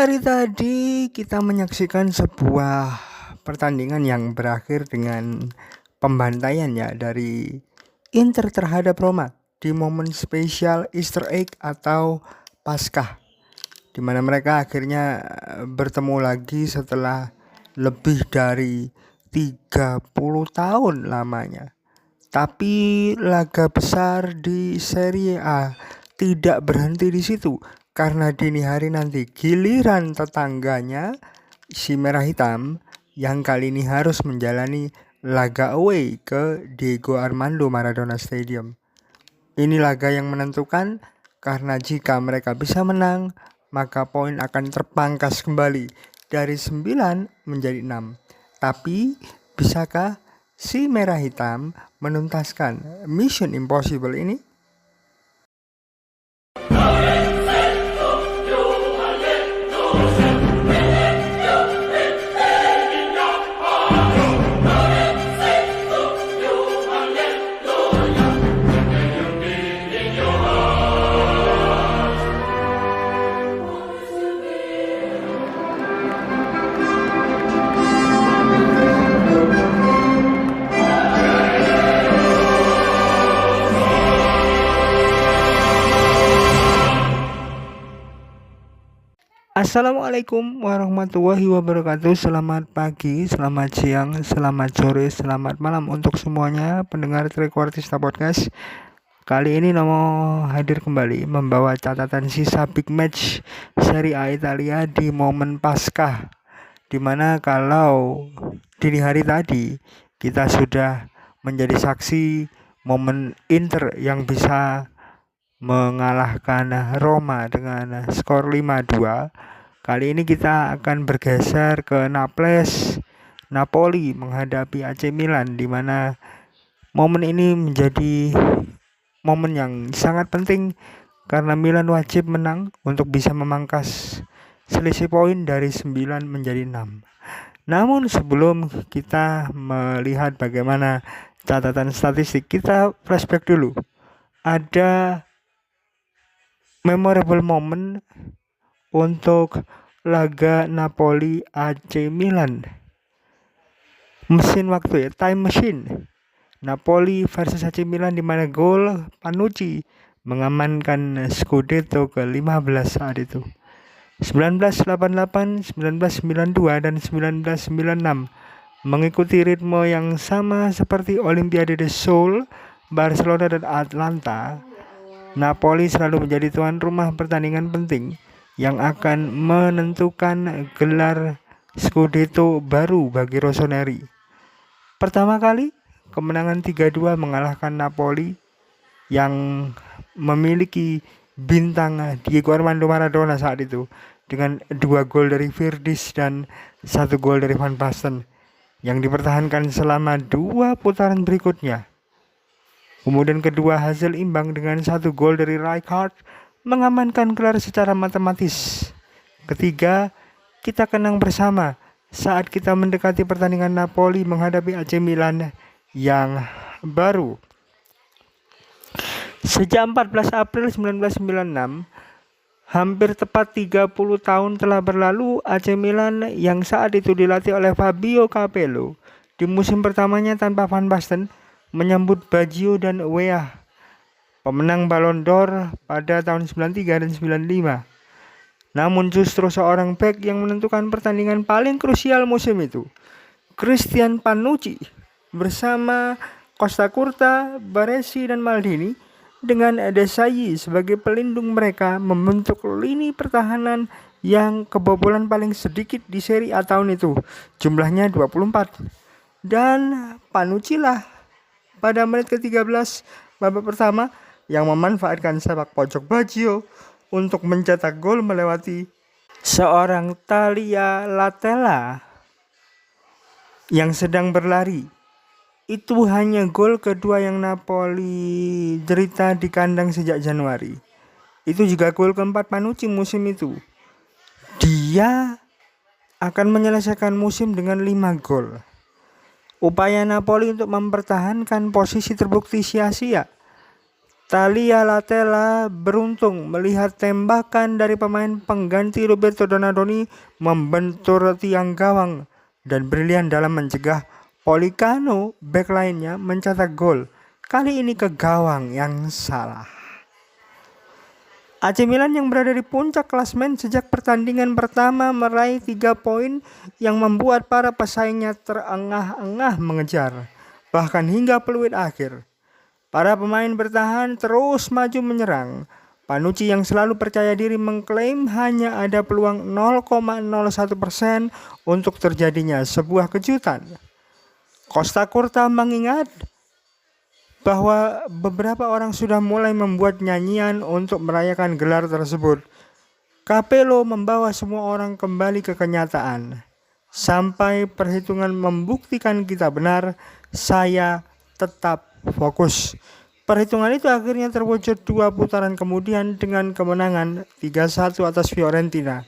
hari tadi kita menyaksikan sebuah pertandingan yang berakhir dengan pembantaian ya dari Inter terhadap Roma di momen spesial Easter egg atau Paskah, di mana mereka akhirnya bertemu lagi setelah lebih dari 30 tahun lamanya. Tapi laga besar di Serie A tidak berhenti di situ, karena dini hari nanti giliran tetangganya si Merah Hitam yang kali ini harus menjalani laga away ke Diego Armando Maradona Stadium. Ini laga yang menentukan, karena jika mereka bisa menang maka poin akan terpangkas kembali dari 9 menjadi 6. Tapi bisakah si Merah Hitam menuntaskan Mission Impossible ini? Assalamualaikum warahmatullahi wabarakatuh. Selamat pagi, selamat siang, selamat sore, selamat malam untuk semuanya pendengar Trequartista Podcast. Kali ini Nomo hadir kembali membawa catatan sisa big match Serie A Italia di momen Paskah, dimana kalau dini hari tadi kita sudah menjadi saksi momen Inter yang bisa mengalahkan Roma dengan skor 5-2. Kali ini kita akan bergeser ke Napoli menghadapi AC Milan, di mana momen ini menjadi momen yang sangat penting karena Milan wajib menang untuk bisa memangkas selisih poin dari 9 menjadi 6. Namun sebelum kita melihat bagaimana catatan statistik, kita flashback dulu. Ada memorable moment untuk laga Napoli AC Milan. Mesin waktu ya, time machine. Napoli versus AC Milan, di mana gol Panucci mengamankan Scudetto ke-15 saat itu. 1988, 1992 dan 1996 mengikuti ritme yang sama seperti Olimpiade de Seoul, Barcelona dan Atlanta. Napoli selalu menjadi tuan rumah pertandingan penting yang akan menentukan gelar Scudetto baru bagi Rossoneri. Pertama kali kemenangan 3-2 mengalahkan Napoli yang memiliki bintang Diego Armando Maradona saat itu, dengan 2 gol dari Virdis dan 1 gol dari Van Basten yang dipertahankan selama 2 putaran berikutnya. Kemudian kedua, hasil imbang dengan 1 gol dari Rijkaard mengamankan gelar secara matematis. Ketiga, kita kenang bersama saat kita mendekati pertandingan Napoli menghadapi AC Milan yang baru. Sejak 14 April 1996, hampir tepat 30 tahun telah berlalu, AC Milan yang saat itu dilatih oleh Fabio Capello di musim pertamanya tanpa Van Basten menyambut Baggio dan Weah, pemenang Ballon d'Or pada tahun 93 dan 95. Namun justru seorang bek yang menentukan pertandingan paling krusial musim itu, Christian Panucci, bersama Costa Curta, Baresi dan Maldini, dengan Desailly sebagai pelindung mereka, membentuk lini pertahanan yang kebobolan paling sedikit di Serie A tahun itu, jumlahnya 24. Dan Panucci lah pada menit ke-13 babak pertama yang memanfaatkan sepak pojok Baggio untuk mencetak gol melewati seorang Talia Latela yang sedang berlari. Itu hanya gol kedua yang Napoli derita di kandang sejak Januari. Itu juga gol keempat Panucci musim itu. Dia akan menyelesaikan musim dengan 5 gol. Upaya Napoli untuk mempertahankan posisi terbukti sia-sia. Thalia Latela beruntung melihat tembakan dari pemain pengganti Roberto Donadoni membentur tiang gawang, dan brilian dalam mencegah Politano bek lainnya mencetak gol. Kali ini ke gawang yang salah. AC Milan yang berada di puncak klasemen sejak pertandingan pertama meraih 3 poin yang membuat para pesaingnya terengah-engah mengejar, bahkan hingga peluit akhir. Para pemain bertahan terus maju menyerang. Panucci yang selalu percaya diri mengklaim hanya ada peluang 0,01% untuk terjadinya sebuah kejutan. Costa Curta mengingat bahwa beberapa orang sudah mulai membuat nyanyian untuk merayakan gelar tersebut. Capello membawa semua orang kembali ke kenyataan. Sampai perhitungan membuktikan kita benar, saya tetap fokus. Perhitungan itu akhirnya terwujud 2 putaran kemudian dengan kemenangan 3-1 atas Fiorentina.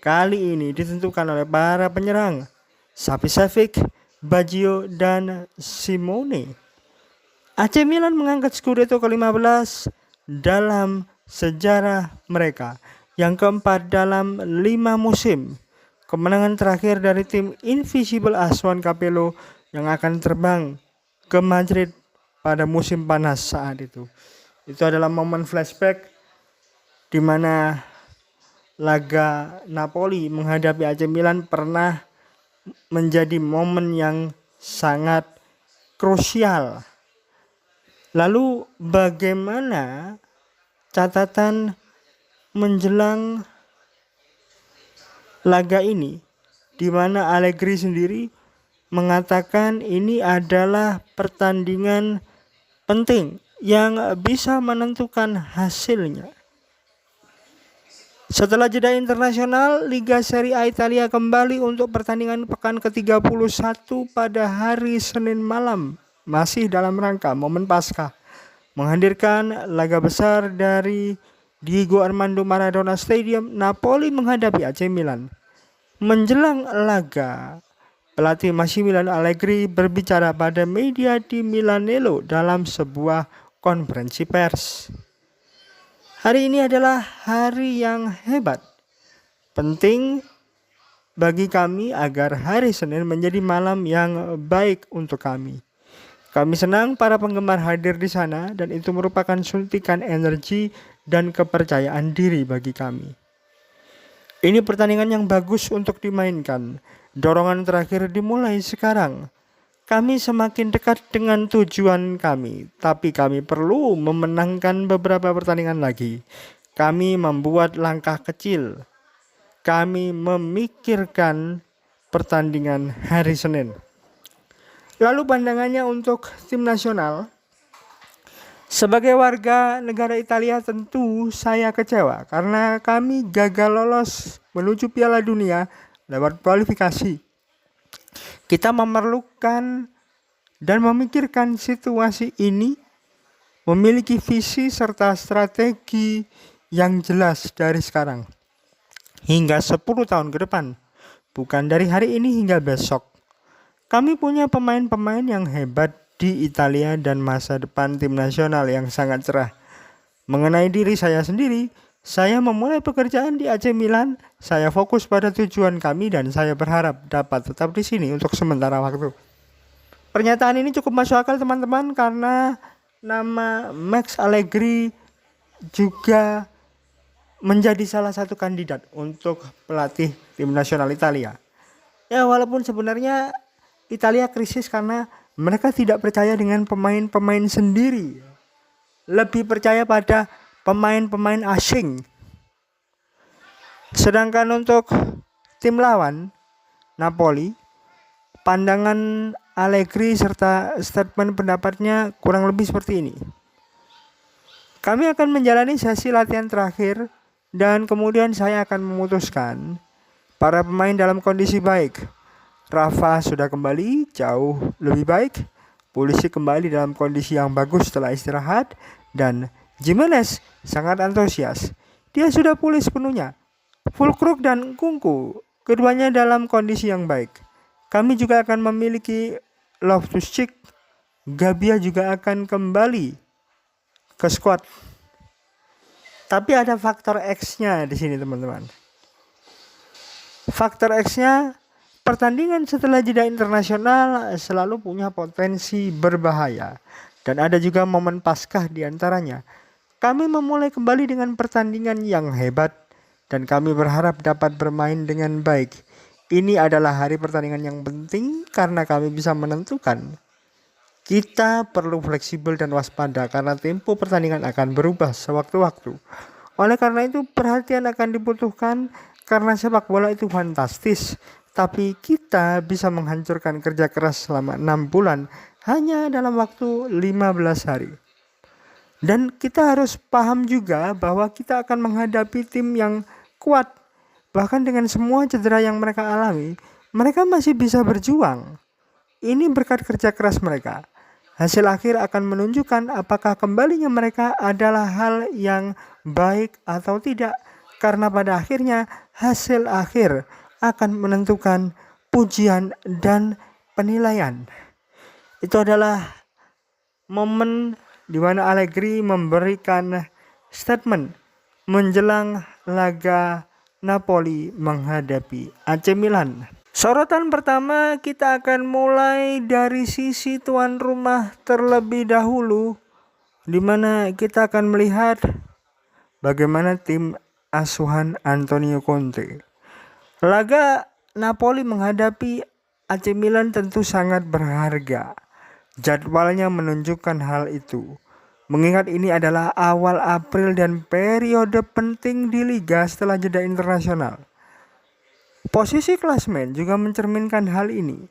Kali ini ditentukan oleh para penyerang Savicevic, Baggio, dan Simone. AC Milan mengangkat Scudetto ke-15 dalam sejarah mereka, yang keempat dalam 5 musim. Kemenangan terakhir dari tim Invisible Asuhan Capello yang akan terbang ke Madrid pada musim panas saat itu. Itu adalah momen flashback di mana laga Napoli menghadapi AC Milan pernah menjadi momen yang sangat krusial. Lalu bagaimana catatan menjelang laga ini, di mana Allegri sendiri mengatakan ini adalah pertandingan penting yang bisa menentukan hasilnya. Setelah jeda internasional, Liga Serie A Italia kembali untuk pertandingan pekan ke-31 pada hari Senin malam, masih dalam rangka momen Paskah, menghadirkan laga besar dari Diego Armando Maradona Stadium. Napoli menghadapi AC Milan. Menjelang laga, pelatih Massimiliano Allegri berbicara pada media di Milanello dalam sebuah konferensi pers. Hari ini adalah hari yang hebat. Penting bagi kami agar hari Senin menjadi malam yang baik untuk kami. Kami senang para penggemar hadir di sana, dan itu merupakan suntikan energi dan kepercayaan diri bagi kami. Ini pertandingan yang bagus untuk dimainkan. Dorongan terakhir dimulai sekarang. Kami semakin dekat dengan tujuan kami, tapi kami perlu memenangkan beberapa pertandingan lagi. Kami membuat langkah kecil. Kami memikirkan pertandingan hari Senin. Lalu pandangannya untuk tim nasional. Sebagai warga negara Italia tentu saya kecewa karena kami gagal lolos menuju Piala Dunia lewat kualifikasi. Kita memerlukan dan memikirkan situasi ini, memiliki visi serta strategi yang jelas dari sekarang hingga 10 tahun ke depan, bukan dari hari ini hingga besok. Kami punya pemain-pemain yang hebat di Italia dan masa depan tim nasional yang sangat cerah. Mengenai diri saya sendiri, saya memulai pekerjaan di AC Milan. Saya fokus pada tujuan kami dan saya berharap dapat tetap di sini untuk sementara waktu. Pernyataan ini cukup masuk akal teman-teman, karena nama Max Allegri juga menjadi salah satu kandidat untuk pelatih tim nasional Italia. Ya, walaupun sebenarnya Italia krisis karena mereka tidak percaya dengan pemain-pemain sendiri. Lebih percaya pada pemain-pemain asing. Sedangkan untuk tim lawan, Napoli, pandangan Allegri serta statement pendapatnya kurang lebih seperti ini. Kami akan menjalani sesi latihan terakhir dan kemudian saya akan memutuskan para pemain dalam kondisi baik. Rafa sudah kembali jauh lebih baik, Pulisic kembali dalam kondisi yang bagus setelah istirahat, dan Gimenez sangat antusias. Dia sudah pulih sepenuhnya. Fulkrug dan Nkunku keduanya dalam kondisi yang baik. Kami juga akan memiliki Loftus-Cheek. Gabia juga akan kembali ke skuad. Tapi ada faktor X-nya di sini, teman-teman. Faktor X-nya, pertandingan setelah jeda internasional selalu punya potensi berbahaya. Dan ada juga momen Paskah di antaranya. Kami memulai kembali dengan pertandingan yang hebat dan kami berharap dapat bermain dengan baik. Ini adalah hari pertandingan yang penting karena kami bisa menentukan. Kita perlu fleksibel dan waspada karena tempo pertandingan akan berubah sewaktu-waktu. Oleh karena itu perhatian akan dibutuhkan karena sepak bola itu fantastis. Tapi kita bisa menghancurkan kerja keras selama 6 bulan hanya dalam waktu 15 hari. Dan kita harus paham juga bahwa kita akan menghadapi tim yang kuat. Bahkan dengan semua cedera yang mereka alami, mereka masih bisa berjuang. Ini berkat kerja keras mereka. Hasil akhir akan menunjukkan apakah kembalinya mereka adalah hal yang baik atau tidak. Karena pada akhirnya hasil akhir akan menentukan pujian dan penilaian. Itu adalah momen di mana Allegri memberikan statement menjelang laga Napoli menghadapi AC Milan. Sorotan pertama kita akan mulai dari sisi tuan rumah terlebih dahulu, di mana kita akan melihat bagaimana tim asuhan Antonio Conte. Laga Napoli menghadapi AC Milan tentu sangat berharga. Jadwalnya menunjukkan hal itu. Mengingat ini adalah awal April dan periode penting di liga setelah jeda internasional. Posisi klasmen juga mencerminkan hal ini.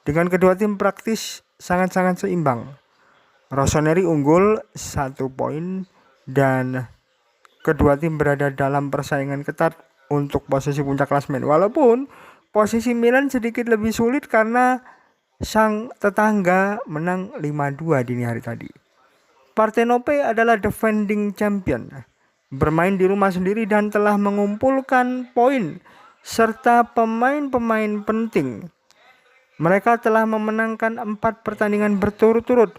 Dengan kedua tim praktis sangat-sangat seimbang. Rossoneri unggul 1 poin dan kedua tim berada dalam persaingan ketat untuk posisi puncak klasmen. Walaupun posisi Milan sedikit lebih sulit karena sang tetangga menang 5-2 dini hari tadi. Partenope adalah defending champion, bermain di rumah sendiri dan telah mengumpulkan poin serta pemain-pemain penting. Mereka telah memenangkan 4 pertandingan berturut-turut,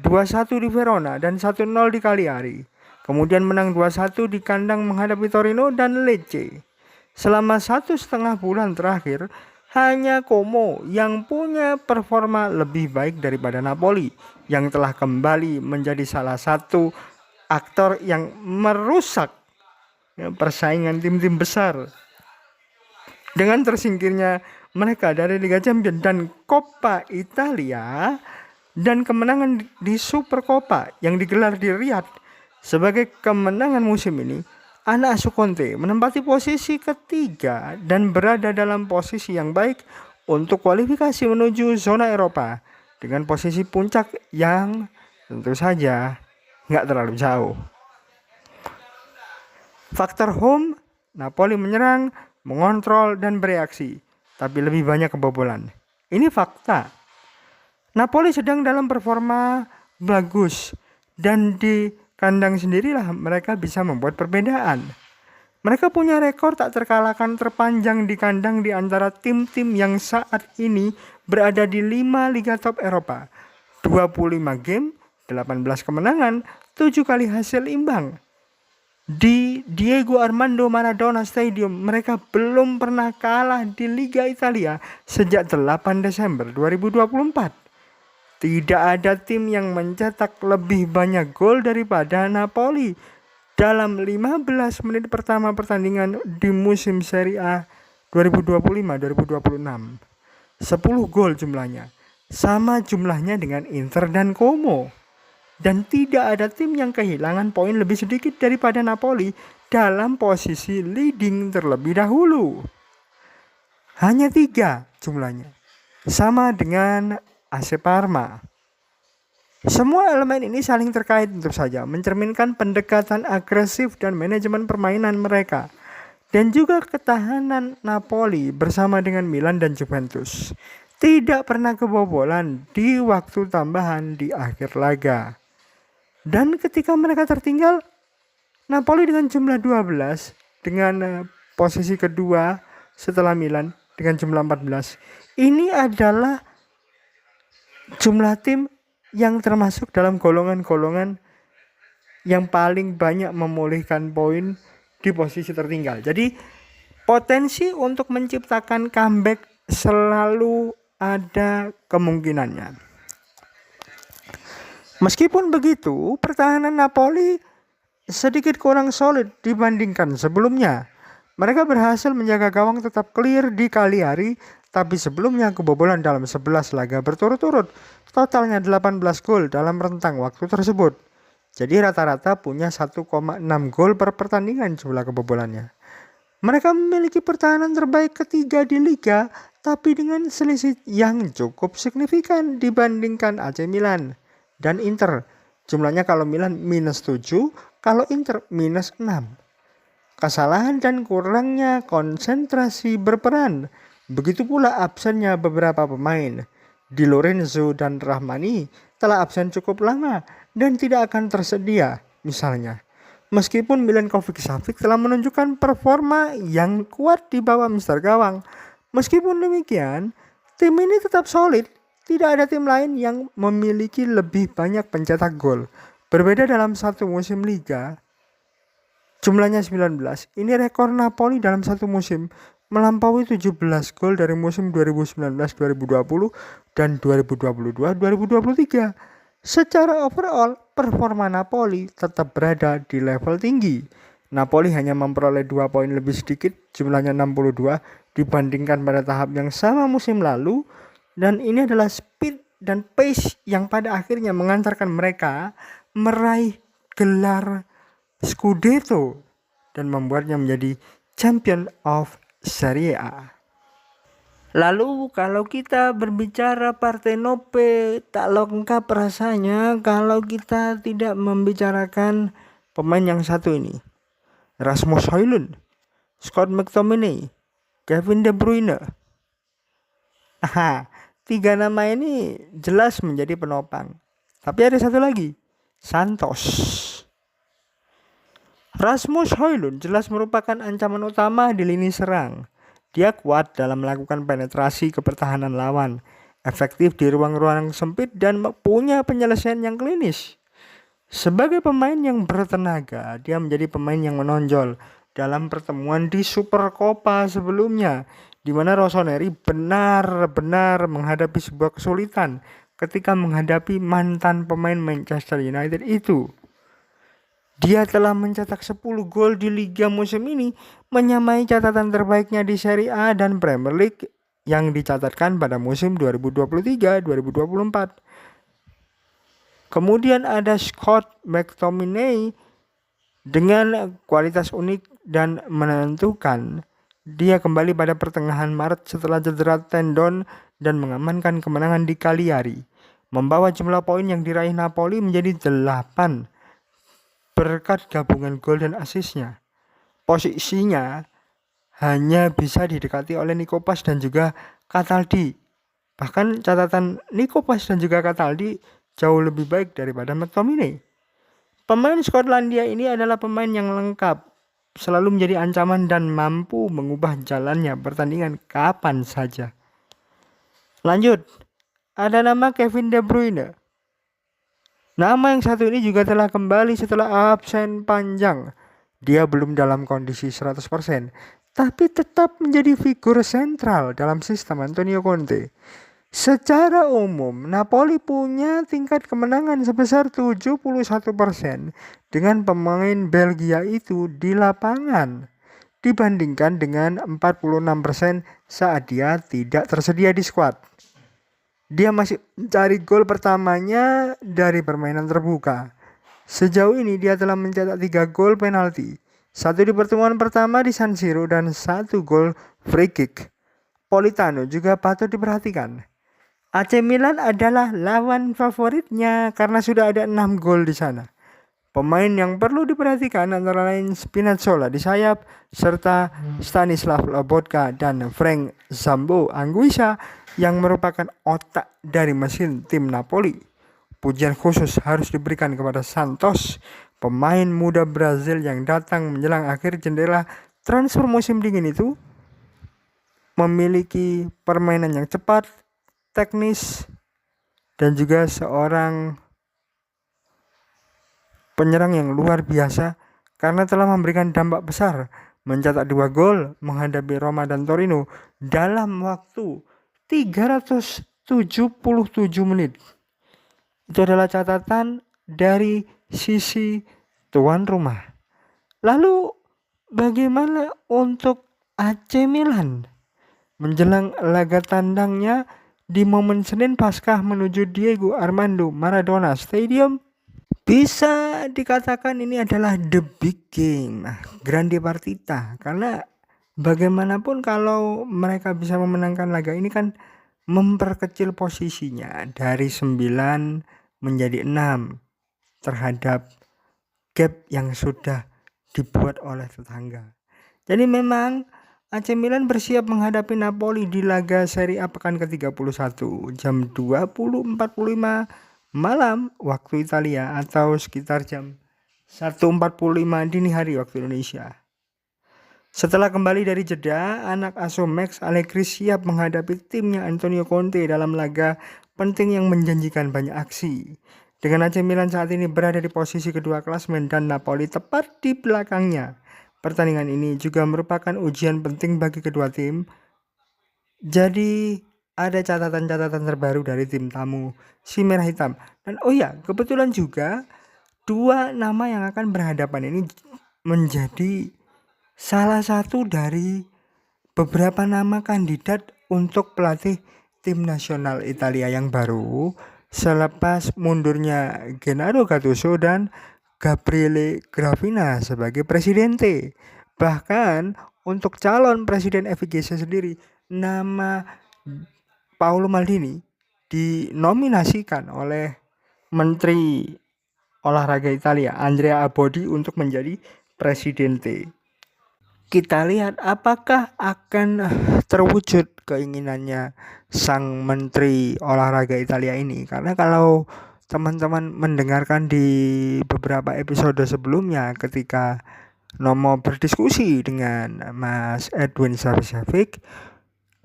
2-1 di Verona dan 1-0 di Cagliari. Kemudian menang 2-1 di kandang menghadapi Torino dan Lecce. Selama 1,5 bulan terakhir, hanya Como yang punya performa lebih baik daripada Napoli, yang telah kembali menjadi salah satu aktor yang merusak persaingan tim-tim besar. Dengan tersingkirnya mereka dari Liga Champions dan Coppa Italia dan kemenangan di Supercoppa yang digelar di Riyadh sebagai kemenangan musim ini, anak asuh Conte menempati posisi ketiga dan berada dalam posisi yang baik untuk kualifikasi menuju zona Eropa dengan posisi puncak yang tentu saja nggak terlalu jauh. Faktor home, Napoli menyerang, mengontrol dan bereaksi, tapi lebih banyak kebobolan. Ini fakta. Napoli sedang dalam performa bagus dan di kandang sendirilah mereka bisa membuat perbedaan. Mereka punya rekor tak terkalahkan terpanjang di kandang di antara tim-tim yang saat ini berada di 5 liga top Eropa. 25 game, 18 kemenangan, 7 kali hasil imbang. Di Diego Armando Maradona Stadium, mereka belum pernah kalah di Liga Italia sejak 8 Desember 2024. Tidak ada tim yang mencetak lebih banyak gol daripada Napoli dalam 15 menit pertama pertandingan di musim Serie A 2025-2026. 10 gol jumlahnya, sama jumlahnya dengan Inter dan Como. Dan tidak ada tim yang kehilangan poin lebih sedikit daripada Napoli dalam posisi leading terlebih dahulu. Hanya 3 jumlahnya, sama dengan AC Parma. Semua elemen ini saling terkait tentu saja, mencerminkan pendekatan agresif dan manajemen permainan mereka. Dan juga ketahanan Napoli bersama dengan Milan dan Juventus. Tidak pernah kebobolan di waktu tambahan di akhir laga. Dan ketika mereka tertinggal, Napoli dengan jumlah 12 dengan posisi kedua setelah Milan dengan jumlah 14. Ini adalah jumlah tim yang termasuk dalam golongan-golongan yang paling banyak memulihkan poin di posisi tertinggal. Jadi potensi untuk menciptakan comeback selalu ada kemungkinannya. Meskipun begitu, pertahanan Napoli sedikit kurang solid dibandingkan sebelumnya. Mereka berhasil menjaga gawang tetap clear di Cagliari, tapi sebelumnya kebobolan dalam 11 laga berturut-turut. Totalnya 18 gol dalam rentang waktu tersebut. Jadi rata-rata punya 1,6 gol per pertandingan jumlah kebobolannya. Mereka memiliki pertahanan terbaik ketiga di Liga, tapi dengan selisih yang cukup signifikan dibandingkan AC Milan dan Inter. Jumlahnya kalau Milan minus 7, kalau Inter minus 6. Kesalahan dan kurangnya konsentrasi berperan. Begitu pula absennya beberapa pemain. Di Lorenzo dan Rahmani telah absen cukup lama dan tidak akan tersedia misalnya. Meskipun Milenkovic-Savic telah menunjukkan performa yang kuat di bawah Mister Gawang. Meskipun demikian, tim ini tetap solid. Tidak ada tim lain yang memiliki lebih banyak pencetak gol. Berbeda dalam satu musim Liga, jumlahnya 19. Ini rekor Napoli dalam satu musim, melampaui 17 gol dari musim 2019-2020 dan 2022-2023. Secara overall, performa Napoli tetap berada di level tinggi. Napoli hanya memperoleh 2 poin lebih sedikit, jumlahnya 62, dibandingkan pada tahap yang sama musim lalu. Dan ini adalah speed dan pace yang pada akhirnya mengantarkan mereka meraih gelar Scudetto dan membuatnya menjadi champion of Serie A. Lalu kalau kita berbicara Partenope, tak lengkap rasanya kalau kita tidak membicarakan pemain yang satu ini. Rasmus Højlund, Scott McTominay, Kevin De Bruyne. Aha, 3 nama ini jelas menjadi penopang. Tapi ada satu lagi, Santos. Rasmus Højlund jelas merupakan ancaman utama di lini serang. Dia kuat dalam melakukan penetrasi ke pertahanan lawan, efektif di ruang-ruang sempit dan punya penyelesaian yang klinis. Sebagai pemain yang bertenaga, dia menjadi pemain yang menonjol dalam pertemuan di Supercoppa sebelumnya, di mana Rossoneri benar-benar menghadapi sebuah kesulitan ketika menghadapi mantan pemain Manchester United itu. Dia telah mencetak 10 gol di Liga musim ini, menyamai catatan terbaiknya di Serie A dan Premier League yang dicatatkan pada musim 2023-2024. Kemudian ada Scott McTominay dengan kualitas unik dan menentukan. Dia kembali pada pertengahan Maret setelah cedera tendon dan mengamankan kemenangan di Cagliari, membawa jumlah poin yang diraih Napoli menjadi 8 berkat gabungan gol dan asisnya. Posisinya hanya bisa didekati oleh Nikopas dan juga Cataldi. Bahkan catatan Nikopas dan juga Cataldi jauh lebih baik daripada McTominay. Pemain Skotlandia ini adalah pemain yang lengkap, selalu menjadi ancaman dan mampu mengubah jalannya pertandingan kapan saja. Lanjut, ada nama Kevin De Bruyne. Nama yang satu ini juga telah kembali setelah absen panjang. Dia belum dalam kondisi 100%, tapi tetap menjadi figur sentral dalam sistem Antonio Conte. Secara umum, Napoli punya tingkat kemenangan sebesar 71% dengan pemain Belgia itu di lapangan, dibandingkan dengan 46% saat dia tidak tersedia di skuad. Dia masih mencari gol pertamanya dari permainan terbuka. Sejauh ini dia telah mencetak 3 gol penalti, 1 di pertemuan pertama di San Siro dan 1 gol free kick. Politano juga patut diperhatikan. AC Milan adalah lawan favoritnya karena sudah ada 6 gol di sana. Pemain yang perlu diperhatikan antara lain Spinazzola di sayap, serta Stanislav Lobotka dan Frank Zambo Anguissa yang merupakan otak dari mesin tim Napoli. Pujian khusus harus diberikan kepada Santos, pemain muda Brazil yang datang menjelang akhir jendela transfer musim dingin itu. Memiliki permainan yang cepat, teknis, dan juga seorang penyerang yang luar biasa karena telah memberikan dampak besar, mencetak 2 gol menghadapi Roma dan Torino dalam waktu 377 menit. Itu adalah catatan dari sisi tuan rumah. Lalu bagaimana untuk AC Milan menjelang laga tandangnya di momen Senin Paskah menuju Diego Armando Maradona Stadium? Bisa dikatakan ini adalah the big game, grande partita, karena bagaimanapun kalau mereka bisa memenangkan laga ini kan memperkecil posisinya dari 9 menjadi 6 terhadap gap yang sudah dibuat oleh tetangga. Jadi memang AC Milan bersiap menghadapi Napoli di laga Serie A pekan ke-31 jam 20.45 malam waktu Italia atau sekitar jam 1.45 dini hari waktu Indonesia. Setelah kembali dari jeda, anak asuh Max Allegri siap menghadapi timnya Antonio Conte dalam laga penting yang menjanjikan banyak aksi. Dengan AC Milan saat ini berada di posisi kedua klasemen dan Napoli tepat di belakangnya. Pertandingan ini juga merupakan ujian penting bagi kedua tim. Jadi ada catatan-catatan terbaru dari tim tamu si Merah Hitam. Dan kebetulan juga 2 nama yang akan berhadapan ini menjadi salah satu dari beberapa nama kandidat untuk pelatih tim nasional Italia yang baru selepas mundurnya Gennaro Gattuso dan Gabriele Gravina sebagai presidente. Bahkan untuk calon presiden FIGC sendiri, nama Paolo Maldini dinominasikan oleh Menteri Olahraga Italia Andrea Abodi untuk menjadi presidente. Kita lihat apakah akan terwujud keinginannya sang Menteri Olahraga Italia ini. Karena kalau teman-teman mendengarkan di beberapa episode sebelumnya ketika Nomo berdiskusi dengan Mas Edwin Savicevic,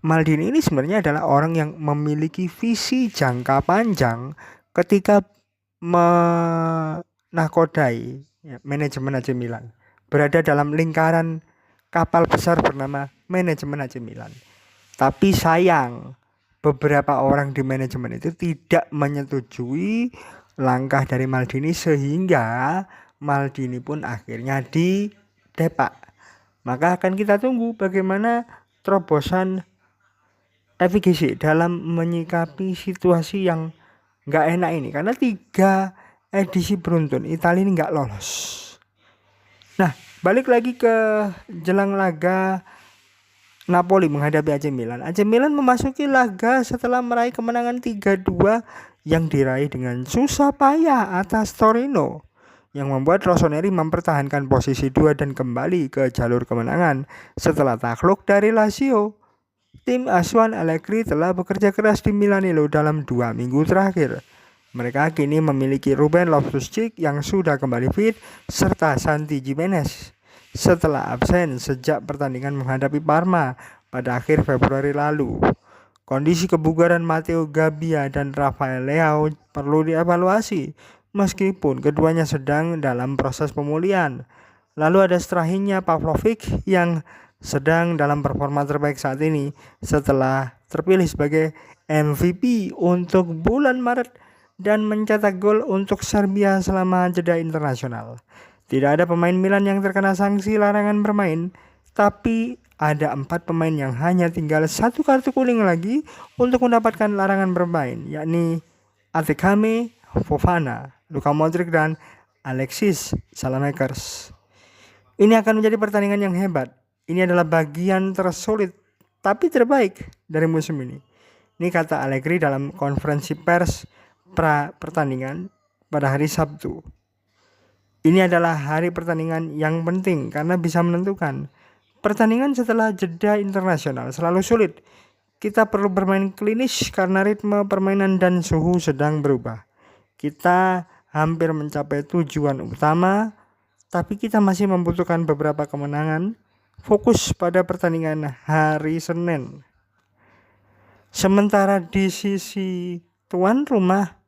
Maldini ini sebenarnya adalah orang yang memiliki visi jangka panjang ketika menakodai manajemen AC Milan, berada dalam lingkaran kapal besar bernama manajemen AC Milan. Tapi sayang, beberapa orang di manajemen itu tidak menyetujui langkah dari Maldini sehingga Maldini pun akhirnya didepak. Maka akan kita tunggu bagaimana terobosan FIGC dalam menyikapi situasi yang nggak enak ini, karena 3 edisi beruntun Italia ini nggak lolos. Nah, balik lagi ke jelang laga Napoli menghadapi AC Milan. AC Milan memasuki laga setelah meraih kemenangan 3-2 yang diraih dengan susah payah atas Torino, yang membuat Rossoneri mempertahankan posisi 2 dan kembali ke jalur kemenangan setelah takluk dari Lazio. Tim asuhan Allegri telah bekerja keras di Milanello dalam 2 minggu terakhir. Mereka kini memiliki Ruben Loftus-Cheek yang sudah kembali fit serta Santi Gimenez setelah absen sejak pertandingan menghadapi Parma pada akhir Februari lalu. Kondisi kebugaran Matteo Gabbia dan Rafael Leao perlu dievaluasi meskipun keduanya sedang dalam proses pemulihan. Lalu ada Strahinja Pavlovic yang sedang dalam performa terbaik saat ini setelah terpilih sebagai MVP untuk bulan Maret dan mencetak gol untuk Serbia selama jeda internasional. Tidak ada pemain Milan yang terkena sanksi larangan bermain, tapi ada 4 pemain yang hanya tinggal 1 kartu kuning lagi untuk mendapatkan larangan bermain, yakni Atikame, Fofana, Luka Modric, dan Alexis Saelemaekers. Ini akan menjadi pertandingan yang hebat. Ini adalah bagian tersulit tapi terbaik dari musim ini. Ini kata Allegri dalam konferensi pers pra pertandingan pada hari Sabtu. Ini adalah hari pertandingan yang penting karena bisa menentukan. Pertandingan setelah jeda internasional selalu sulit. Kita perlu bermain klinis karena ritme permainan dan suhu sedang berubah. Kita hampir mencapai tujuan utama, tapi kita masih membutuhkan beberapa kemenangan. Fokus pada pertandingan hari Senin. Sementara di sisi tuan rumah,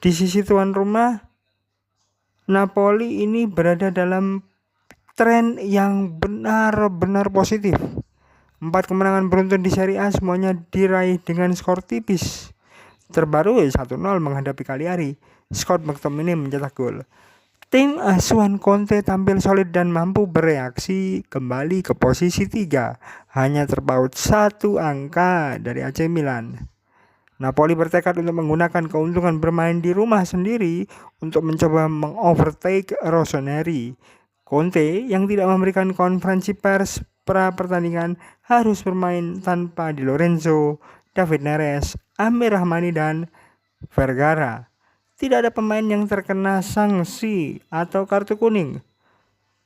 Di sisi tuan rumah, Napoli ini berada dalam tren yang benar-benar positif. 4 kemenangan beruntun di Serie A semuanya diraih dengan skor tipis. Terbaru 1-0 menghadapi Cagliari. Scott McTominay mencetak gol. Tim asuhan Conte tampil solid dan mampu bereaksi kembali ke posisi 3, hanya terpaut 1 angka dari AC Milan. Napoli bertekad untuk menggunakan keuntungan bermain di rumah sendiri untuk mencoba mengovertake Rossoneri. Conte yang tidak memberikan konferensi pers pra pertandingan harus bermain tanpa Di Lorenzo, David Neres, Amir Rahmani dan Vergara. Tidak ada pemain yang terkena sanksi atau kartu kuning.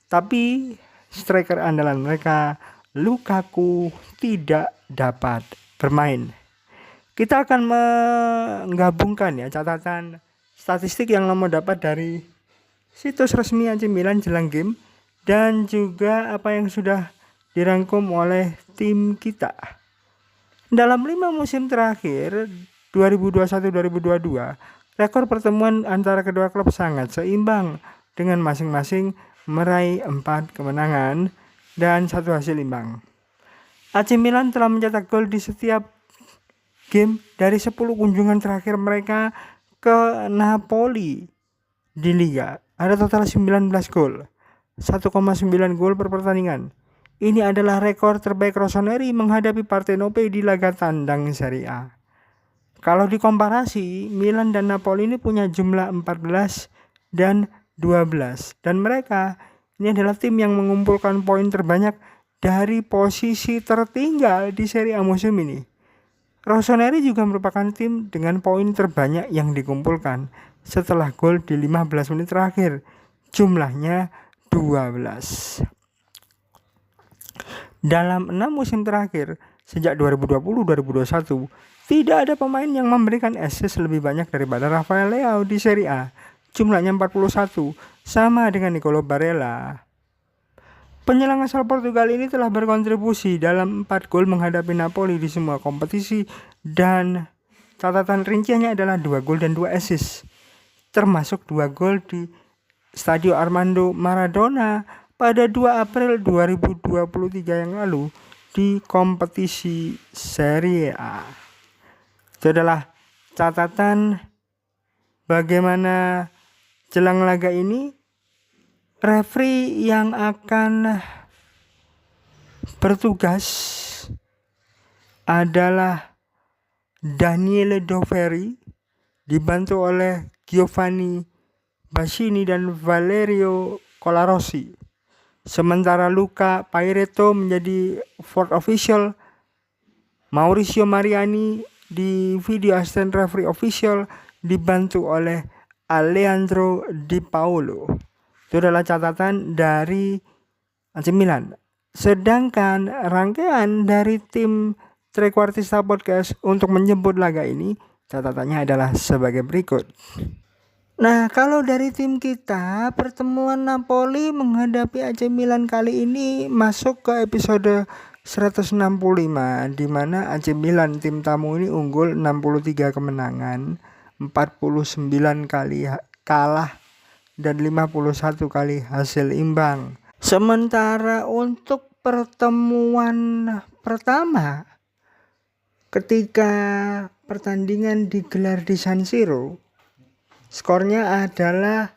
Tapi striker andalan mereka, Lukaku, tidak dapat bermain. Kita akan menggabungkan ya catatan statistik yang Lamo dapat dari situs resmi AC Milan jelang game dan juga apa yang sudah dirangkum oleh tim kita. Dalam 5 musim terakhir 2021-2022, rekor pertemuan antara kedua klub sangat seimbang dengan masing-masing meraih 4 kemenangan dan 1 hasil imbang. AC Milan telah mencetak gol di setiap game dari 10 kunjungan terakhir mereka ke Napoli di Liga. Ada total 19 gol, 1,9 gol per pertandingan. Ini adalah rekor terbaik Rossoneri menghadapi Partenope di laga tandang Serie A. Kalau dikomparasi, Milan dan Napoli ini punya jumlah 14 dan 12. Dan mereka ini adalah tim yang mengumpulkan poin terbanyak dari posisi tertinggal di Serie A musim ini. Rossoneri juga merupakan tim dengan poin terbanyak yang dikumpulkan setelah gol di 15 menit terakhir. Jumlahnya 12. Dalam 6 musim terakhir, sejak 2020-2021, tidak ada pemain yang memberikan assist lebih banyak daripada Rafael Leao di Serie A. Jumlahnya 41, sama dengan Nicolo Barella. Penyelang asal Portugal ini telah berkontribusi dalam 4 gol menghadapi Napoli di semua kompetisi dan catatan rinciannya adalah 2 gol dan 2 assist. Termasuk 2 gol di Stadio Armando Maradona pada 2 April 2023 yang lalu di kompetisi Serie A. Itu adalah catatan bagaimana jelang laga ini. Referee yang akan bertugas adalah Daniele Doveri, dibantu oleh Giovanni Bassini dan Valerio Colarossi. Sementara Luca Pairetto menjadi fourth official, Mauricio Mariani di video assistant referee official dibantu oleh Alejandro Di Paolo. Itu adalah catatan dari AC Milan. Sedangkan rangkaian dari tim Trequartista Podcast untuk menjemput laga ini, catatannya adalah sebagai berikut. Nah, kalau dari tim kita, pertemuan Napoli menghadapi AC Milan kali ini masuk ke episode 165, di mana AC Milan tim tamu ini unggul 63 kemenangan, 49 kali kalah, dan 51 kali hasil imbang. Sementara untuk pertemuan pertama ketika pertandingan digelar di San Siro, skornya adalah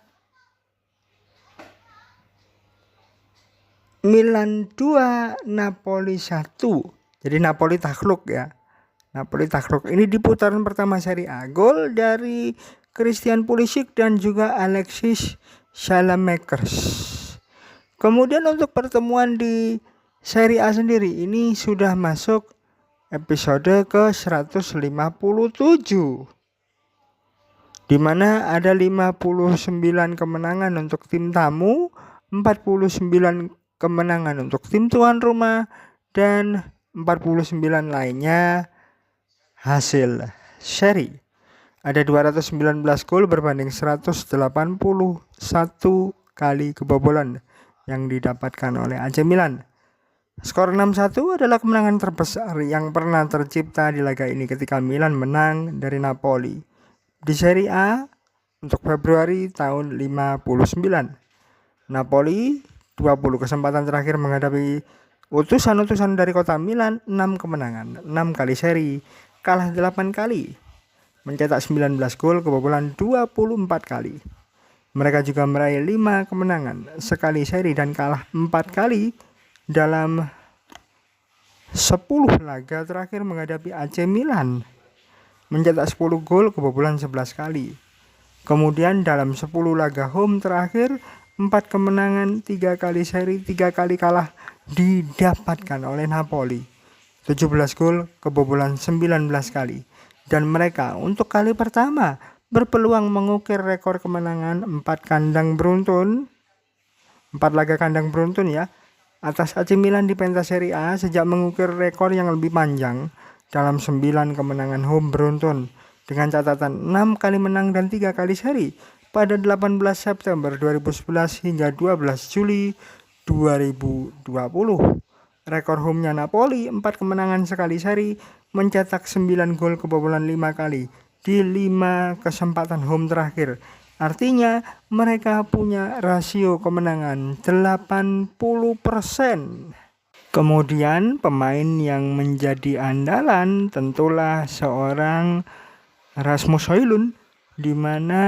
Milan 2, Napoli 1. Jadi Napoli takluk ya. Napoli takluk. Ini di putaran pertama Serie A. Gol dari Christian Pulisic dan juga Alexis Saelemaekers. Kemudian untuk pertemuan di Serie A sendiri ini sudah masuk episode ke 157, di mana ada 59 kemenangan untuk tim tamu, 49 kemenangan untuk tim tuan rumah, dan 49 lainnya hasil seri. Ada 219 gol berbanding 181 kali kebobolan yang didapatkan oleh AC Milan. Skor 6-1 adalah kemenangan terbesar yang pernah tercipta di laga ini ketika Milan menang dari Napoli. Di Serie A, untuk Februari tahun 59. Napoli 20 kesempatan terakhir menghadapi utusan-utusan dari kota Milan, 6 kemenangan, 6 kali seri, kalah 8 kali, mencetak 19 gol, kebobolan 24 kali. Mereka juga meraih 5 kemenangan, sekali seri dan kalah 4 kali dalam 10 laga terakhir menghadapi AC Milan, mencetak 10 gol, kebobolan 11 kali. Kemudian dalam 10 laga home terakhir, 4 kemenangan, 3 kali seri, 3 kali kalah didapatkan oleh Napoli. 17 gol, kebobolan 19 kali. Dan mereka untuk kali pertama berpeluang mengukir rekor kemenangan 4 kandang beruntun, 4 laga kandang beruntun ya, atas AC Milan di pentas Serie A sejak mengukir rekor yang lebih panjang dalam 9 kemenangan home beruntun dengan catatan 6 kali menang dan 3 kali seri pada 18 September 2011 hingga 12 Juli 2020. Rekor home-nya Napoli 4 kemenangan sekali seri, mencetak 9 gol, kebobolan 5 kali di 5 kesempatan home terakhir. Artinya mereka punya rasio kemenangan 80%. Kemudian pemain yang menjadi andalan tentulah seorang Rasmus Højlund, di mana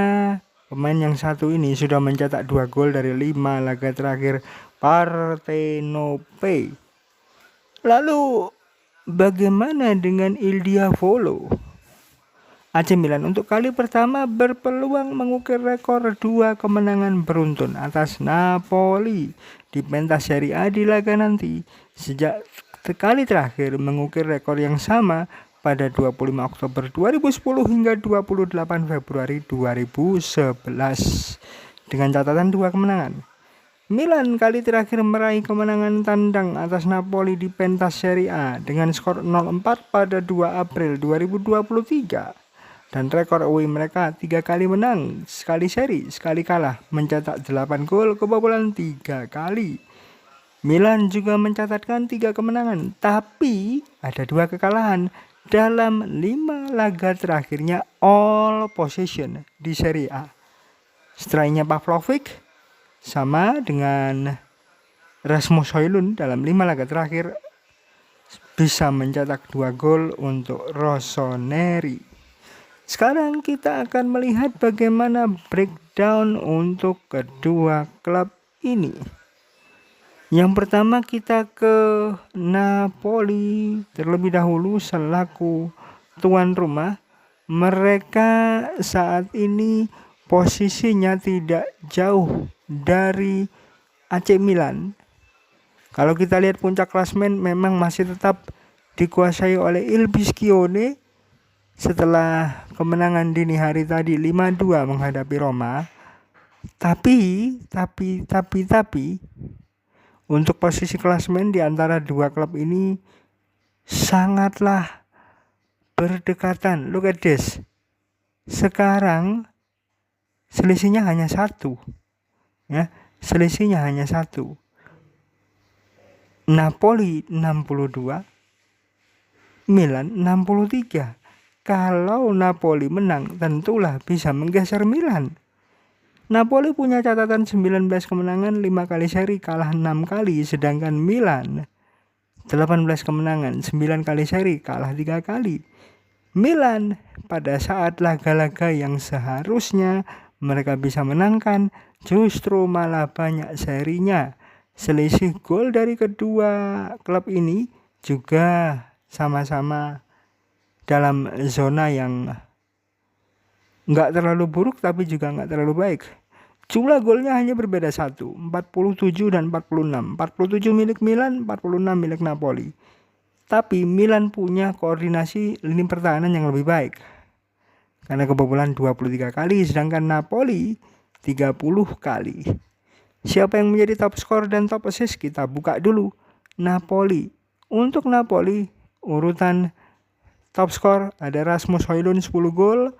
pemain yang satu ini sudah mencetak 2 gol dari 5 laga terakhir Partenope. Lalu bagaimana dengan Il Diavolo? AC Milan untuk kali pertama berpeluang mengukir rekor 2 kemenangan beruntun atas Napoli di pentas Serie A di laga nanti. Sejak kali terakhir mengukir rekor yang sama pada 25 Oktober 2010 hingga 28 Februari 2011 dengan catatan 2 kemenangan. Milan kali terakhir meraih kemenangan tandang atas Napoli di pentas Serie A dengan skor 0-4 pada 2 April 2023. Dan rekor away mereka 3 kali menang, sekali seri, sekali kalah, mencetak 8 gol, kebobolan 3 kali. Milan juga mencatatkan 3 kemenangan, tapi ada 2 kekalahan dalam 5 laga terakhirnya all possession di Serie A. Strikernya Pavlovic sama dengan Rasmus Højlund dalam 5 laga terakhir bisa mencetak 2 gol untuk Rossoneri. Sekarang kita akan melihat bagaimana breakdown untuk kedua klub ini. Yang pertama kita ke Napoli terlebih dahulu selaku tuan rumah. Mereka saat ini posisinya tidak jauh dari AC Milan. Kalau kita lihat puncak klasmen memang masih tetap dikuasai oleh Il Biscione setelah kemenangan dini hari tadi 5-2 menghadapi Roma. Tapi untuk posisi klasmen di antara dua klub ini sangatlah berdekatan. Look at this. Sekarang selisihnya hanya 1. Ya, selisihnya hanya 1. Napoli 62, Milan 63. Kalau Napoli menang, tentulah bisa menggeser Milan. Napoli punya catatan 19 kemenangan, 5 kali seri, kalah 6 kali. Sedangkan Milan 18 kemenangan, 9 kali seri, kalah 3 kali. Milan pada saat laga-laga yang seharusnya mereka bisa menangkan, justru malah banyak serinya. Selisih gol dari kedua klub ini juga sama-sama dalam zona yang nggak terlalu buruk tapi juga nggak terlalu baik. Jumlah golnya hanya berbeda 1, 47 dan 46. 47 milik Milan, 46 milik Napoli. Tapi Milan punya koordinasi lini pertahanan yang lebih baik, karena kebobolan 23 kali, sedangkan Napoli 30 kali. Siapa yang menjadi top skor dan top assist? Kita buka dulu. Napoli. Untuk Napoli, urutan top skor ada Rasmus Højlund 10 gol.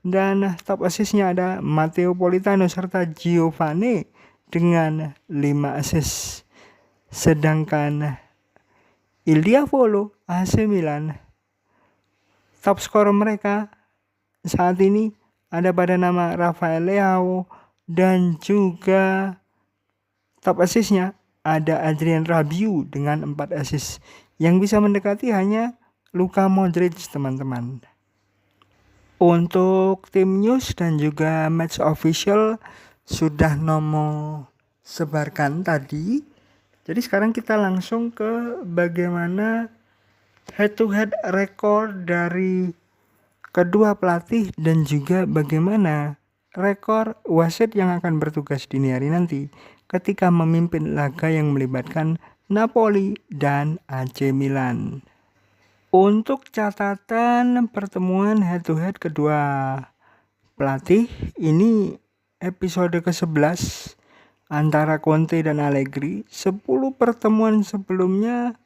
Dan top assistnya ada Matteo Politano serta Giovanni dengan 5 assist. Sedangkan Il Diavolo AC Milan, top skor mereka saat ini ada pada nama Rafael Leao, dan juga top assist-nya ada Adrien Rabiot dengan 4 assist. Yang bisa mendekati hanya Luka Modric, teman-teman. Untuk tim news dan juga match official sudah Nomo sebarkan tadi. Jadi sekarang kita langsung ke bagaimana head to head rekor dari kedua pelatih dan juga bagaimana rekor wasit yang akan bertugas dini hari nanti ketika memimpin laga yang melibatkan Napoli dan AC Milan. Untuk catatan pertemuan head to head kedua pelatih, ini episode ke-11 antara Conte dan Allegri. 10 pertemuan sebelumnya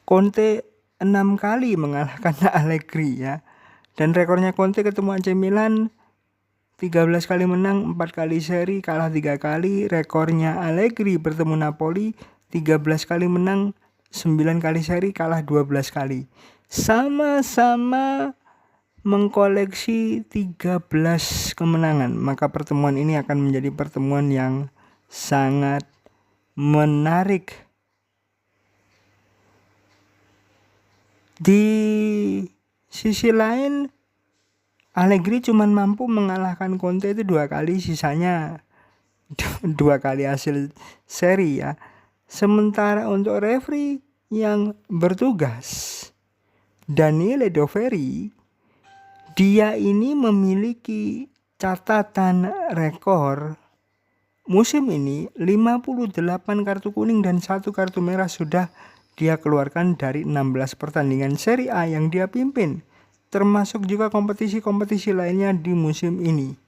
Conte 6 kali mengalahkan Allegri ya. Dan rekornya Conte ketemu AC Milan 13 kali menang, 4 kali seri, kalah 3 kali. Rekornya Allegri bertemu Napoli 13 kali menang, 9 kali seri, kalah 12 kali. Sama-sama mengkoleksi 13 kemenangan. Maka pertemuan ini akan menjadi pertemuan yang sangat menarik. Di sisi lain, Allegri cuma mampu mengalahkan Conte itu 2 kali, sisanya 2 kali hasil seri ya. Sementara untuk referee yang bertugas, Daniele Doveri, dia ini memiliki catatan rekor musim ini 58 kartu kuning dan 1 kartu merah sudah dia keluarkan dari 16 pertandingan Serie A yang dia pimpin, termasuk juga kompetisi-kompetisi lainnya di musim ini.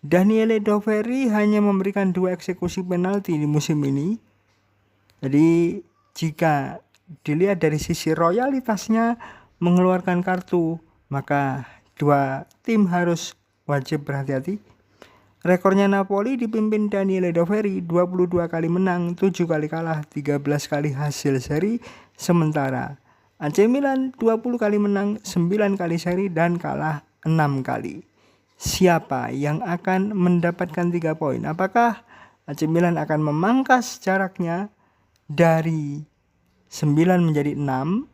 Daniele Doveri hanya memberikan 2 eksekusi penalti di musim ini. Jadi jika dilihat dari sisi royalitasnya mengeluarkan kartu, maka 2 tim harus wajib berhati-hati. Rekornya Napoli dipimpin Daniele Doveri 22 kali menang, 7 kali kalah, 13 kali hasil seri. Sementara AC Milan 20 kali menang, 9 kali seri dan kalah 6 kali. Siapa yang akan mendapatkan 3 poin? Apakah AC Milan akan memangkas jaraknya dari 9 menjadi 6,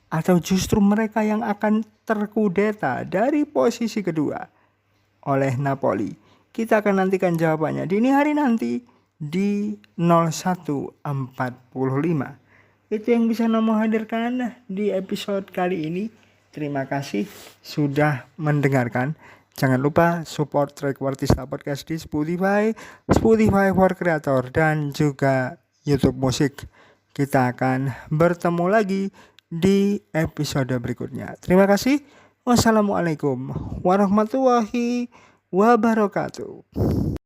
atau justru mereka yang akan terkudeta dari posisi kedua oleh Napoli? Kita akan nantikan jawabannya dini hari nanti di 01.45. Itu yang bisa Nomo hadirkan di episode kali ini. Terima kasih sudah mendengarkan. Jangan lupa support Track Wartista Podcast di Spotify for Creator, dan juga YouTube Musik. Kita akan bertemu lagi di episode berikutnya. Terima kasih. Wassalamualaikum warahmatullahi wabarakatuh.